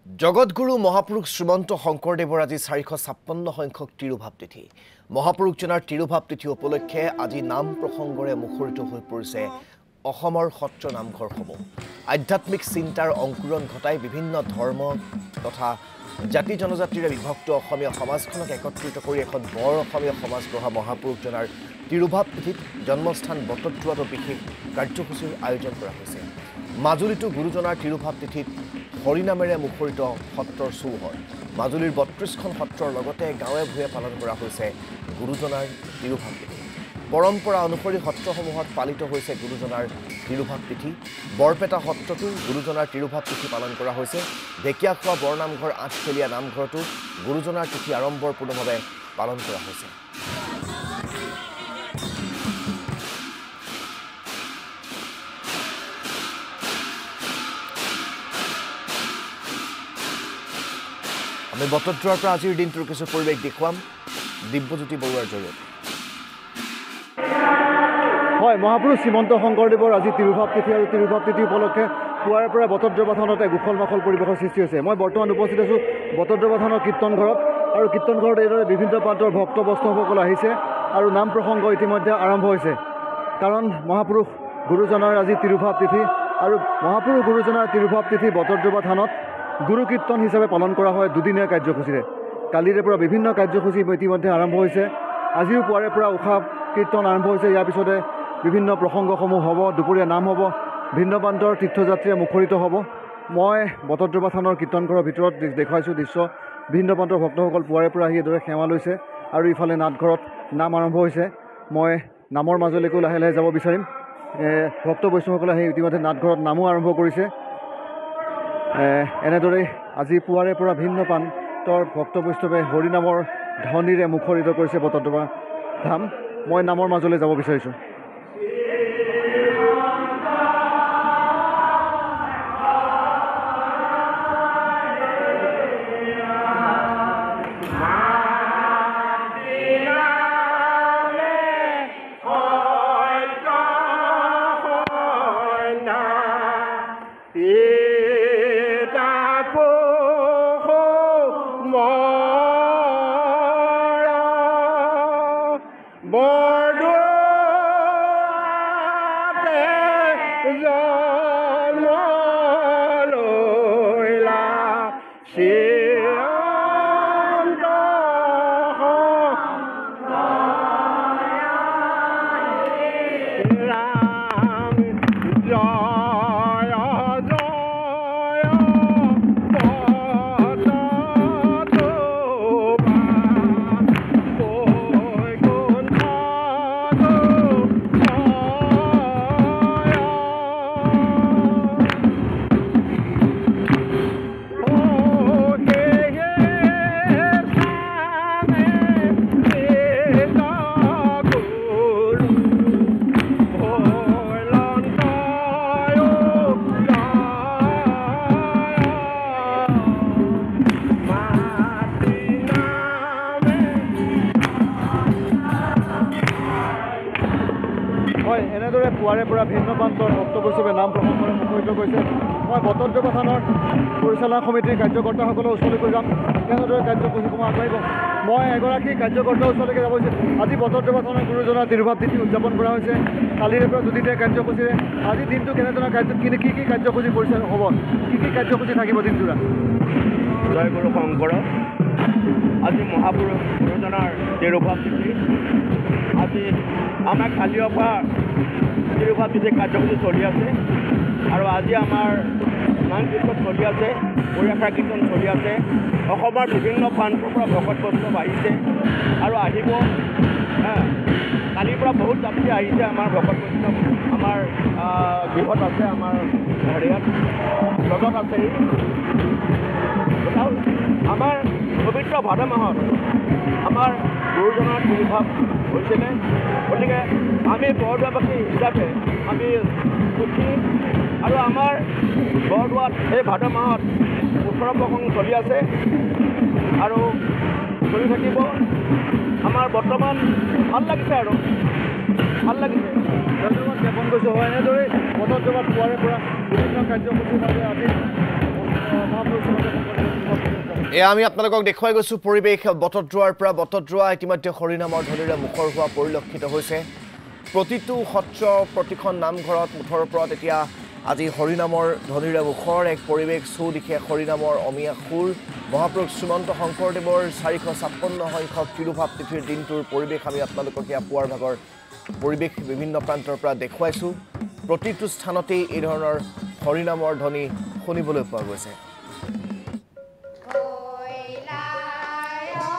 জগতগুৰু মহাপুৰুষ শ্ৰীমন্ত শংকৰদেৱৰ আজি 456 সংখ্যক তিৰুভাৱ তিথি। মহাপুৰুষজনাৰ তিৰুভাৱ তিথি উপলক্ষে আজি নাম প্ৰসংগৰে মুখৰিত হৈ পৰিছে অসমৰ সত্ৰ নামঘৰসমূহ। আধ্যাত্মিক চিন্তাৰ অংকুৰণ ঘটাই বিভিন্ন ধৰ্ম তথা জাতি জনজাতিৰে বিভক্ত অসমীয়া সমাজখনক একত্ৰিত কৰি এখন বৰ অসমীয়া সমাজ গঢ়া মহাপুৰুষজনাৰ তিৰুভাৱ তিথিত জন্মস্থান বটদ্ৰৱাতো বিশেষ কাৰ্যসূচীৰ আয়োজন কৰা হৈছে। মাজুলীতো গুৰুজনাৰ তিৰুভাৱ তিথিত হৰিনামেৰে মুখৰিত সত্ৰৰ চৌহদ। মাজুলীৰ ৩২খন সত্ৰৰ লগতে গাঁৱে ভূঞে পালন কৰা হৈছে গুৰুজনাৰ তিৰুভাৱ তিথি। পৰম্পৰা অনুসৰি সত্ৰসমূহত পালিত হৈছে গুৰুজনাৰ তিৰুভাৱ তিথি। বৰপেটা সত্ৰতো গুৰুজনাৰ তিৰুভাৱ তিথি পালন কৰা হৈছে। ঢেকীয়াখোৱা বৰনামঘৰ আঠখেলীয়া নামঘৰতো গুৰুজনাৰ তিথি আড়ম্বৰপূৰ্ণভাৱে পালন কৰা হৈছে। আমি বটদ্ৰৱাৰ পৰা আজিৰ দিনটোৰ কিছু পৰিৱেশ দেখুৱাম দিব্যজ্যোতি বৰুৱাৰ জৰিয়তে। হয়, মহাপুৰুষ শ্ৰীমন্ত শংকৰদেৱৰ আজি তিৰুভাৱ তিথি আৰু তিৰুভাৱ তিথি উপলক্ষে পুৱাৰ পৰা বটদ্ৰৱা থানতে গোখল মাখল পৰিৱেশৰ সৃষ্টি হৈছে। মই বৰ্তমান উপস্থিত আছোঁ বটদ্ৰৱা থানৰ কীৰ্তন ঘৰত, আৰু কীৰ্তন ঘৰত এইদৰে বিভিন্ন প্ৰান্তৰ ভক্ত বৈষ্ণৱসকল আহিছে আৰু নাম প্ৰসংগ ইতিমধ্যে আৰম্ভ হৈছে। কাৰণ মহাপুৰুষ গুৰুজনাৰ আজি তিৰুভাৱ তিথি, আৰু মহাপুৰুষ গুৰুজনাৰ তিৰুভাৱ তিথি বটদ্ৰৱা থানত গুৰু কীৰ্তন হিচাপে পালন কৰা হয় দুদিনীয়া কাৰ্যসূচীৰে। কালিৰে পৰা বিভিন্ন কাৰ্যসূচী ইতিমধ্যে আৰম্ভ হৈছে। আজিও পুৱাৰে পৰা উষা কীৰ্তন আৰম্ভ হৈছে। ইয়াৰ পিছতে বিভিন্ন প্ৰসংগসমূহ হ'ব, দুপৰীয়া নাম হ'ব, ভিন্ন প্ৰান্তৰ তীৰ্থযাত্ৰীয়ে মুখৰিত হ'ব। মই বটদ্ৰৱা থানৰ কীৰ্তন ঘৰৰ ভিতৰত দেখুৱাইছোঁ দৃশ্য। ভিন্ন প্ৰান্তৰ ভক্তসকল পুৱাৰে পৰা আহি এইদৰে সেৱা লৈছে, আৰু ইফালে নাটঘৰত নাম আৰম্ভ হৈছে। মই নামৰ মাজলৈকো লাহে লাহে যাব বিচাৰিম। ভক্ত বৈষ্ণৱসকলে আহি ইতিমধ্যে নাটঘৰত নামো আৰম্ভ কৰিছে। এনেদৰেই আজি পুৱাৰে পৰা ভিন্ন প্ৰান্তৰ ভক্ত বৈষ্ণৱে হৰিনামৰ ধ্বনিৰে মুখৰিত কৰিছে বটদ্ৰৱা ধাম। মই নামৰ মাজলৈ যাব বিচাৰিছোঁ। এনেদৰে পুৱাৰে পৰা ভিন্ন প্ৰান্তৰ ভক্ত বৈষ্ণৱে নাম প্ৰসংগৰে মুখৰিত কৰিছে। মই বটদ্ৰৱা থানৰ পৰিচালনা সমিতিৰ কাৰ্যকৰ্তাসকলৰ ওচৰলৈকে যাম, তেনেদৰে কাৰ্যসূচীসমূহ আগবাঢ়িব। মই এগৰাকী কাৰ্যকৰ্তাৰ ওচৰলৈকে যাব বিচাৰিছোঁ। আজি বটদ্ৰৱা থানৰ গুৰুজনাৰ তিৰুভাৱ তিথি উদযাপন কৰা হৈছে কালিৰে পৰা দুদিনীয়া কাৰ্যসূচীৰে। আজি দিনটো কেনেধৰণৰ কি কি কাৰ্যসূচী পৰিচালনা হ'ব, কি কি কাৰ্যসূচী থাকিব দিনটোৰা? জয় গুৰু শংকৰ। আজি মহাপুৰুষ গুৰুজনাৰ তিৰুভাৱ তিথি। আজি আমাৰ কালিৰ পৰা তিৰুভাৱ তিথি কাৰ্যসূচী চলি আছে, আৰু আজি আমাৰ নাম কীৰ্তন চলি আছে, পৰিয়াষা কীৰ্তন চলি আছে। অসমৰ বিভিন্ন প্ৰান্তৰ পৰা ভকত বৈষ্ণৱ আহিছে আৰু আহিব। কালিৰ পৰা বহুত যাত্ৰী আহিছে। আমাৰ ভকত বৈষ্ণৱ আমাৰ গৃহত আছে, আমাৰ হেৰিয়াত লগত আছে। আমাৰ পবিত্ৰ ভাদ মাহত আমাৰ গুৰুজনাৰ তিৰুভাৱ হৈছিলে, গতিকে আমি বৰদোৱাবাসী হিচাপে আমি সুখী। আৰু আমাৰ বৰদোৱাত এই ভাদ মাহত উৎসৱ প্ৰসংগ চলি আছে আৰু চলি থাকিব। আমাৰ বৰ্তমান ভাল লাগিছে, আৰু ভাল লাগিছে। ধন্যবাদ জ্ঞাপন কৰিছোঁ। হয়, এনেদৰে বটদ্ৰৱাত পুৱাৰে পৰা বিভিন্ন কাৰ্যসূচীৰ বাবে আজি মহাপুৰুষ এয়া আমি আপোনালোকক দেখুৱাই গৈছোঁ পৰিৱেশ বটদ্ৰৱাৰ পৰা বটদ্ৰৱা ইতিমধ্যে হৰিনামৰ ধ্বনিৰে মুখৰ হোৱা পৰিলক্ষিত হৈছে প্ৰতিটো সত্ৰ প্ৰতিখন নামঘৰত মুঠৰ ওপৰত এতিয়া আজি হৰিনামৰ ধ্বনিৰে মুখৰ এক পৰিৱেশ চৌদিশে হৰিনামৰ অমীয়া সুৰ মহাপুৰুষ শ্ৰীমন্ত শংকৰদেৱৰ 456 সংখ্যক তিৰুভাৱ তিথিৰ দিনটোৰ পৰিৱেশ আমি আপোনালোকক ইয়া পুৱাৰ ভাগৰ পৰিৱেশ বিভিন্ন প্ৰান্তৰ পৰা দেখুৱাইছোঁ প্ৰতিটো স্থানতেই এই ধৰণৰ হৰিনামৰ ধ্বনি শুনিবলৈ পোৱা গৈছে